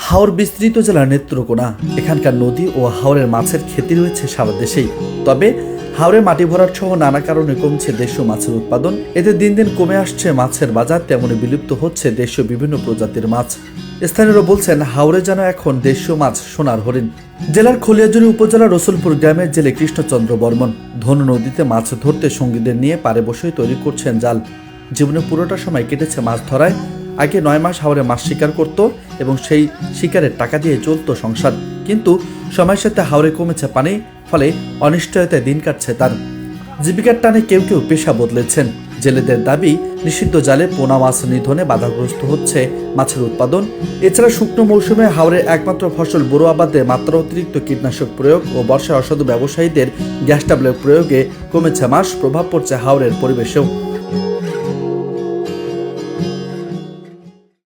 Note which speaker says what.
Speaker 1: হাওর বিস্তৃত জেলার নেত্রকোনা। এখানকার নদী ও হাওরের মাছের খ্যাতি রয়েছে সারা দেশেই। তবে হাওরে মাটি ভরাট সহ নানা কারণে কমছে দেশীয় মাছের উৎপাদন। এতে দিন দিন কমে আসছে মাছের বাজার, তেমনি বিলুপ্ত হচ্ছে দেশীয় বিভিন্ন প্রজাতির মাছ। স্থানীয়রা বলছেন, হাওরে যেন এখন দেশীয় মাছ সোনার হরিণ। জেলার খলিয়াজুড়ি উপজেলার রসুলপুর গ্রামের জেলে কৃষ্ণচন্দ্র বর্মন ধনু নদীতে মাছ ধরতে সঙ্গীদের নিয়ে পাড়ে বসেই তৈরি করছেন জাল। জীবনে পুরোটা সময় কেটেছে মাছ ধরায়। আগে 9 মাস হাওরে মাছ শিকার করত এবং সেই শিকারের টাকা দিয়ে চলত সংসার। কিন্তু সময়ের সাথে হাওরে কমেছে পানি, ফলে অনিশ্চয়তায় দিন কাটছে তার। জীবিকার টানে কেউ কেউ পেশা বদলেছেন। জেলেদের দাবি, নিষিদ্ধ জালে পোনা মাছ নিধনে বাধাগ্রস্ত হচ্ছে মাছের উৎপাদন। এছাড়া শুকনো মৌসুমে হাওরের একমাত্র ফসল বোরো আবাদে মাত্রা অতিরিক্ত কীটনাশক প্রয়োগ ও বর্ষায় অসাধু ব্যবসায়ীদের গ্যাস ট্যাবলেট প্রয়োগে কমেছে মাছ, প্রভাব পড়ছে হাওরের পরিবেশেও।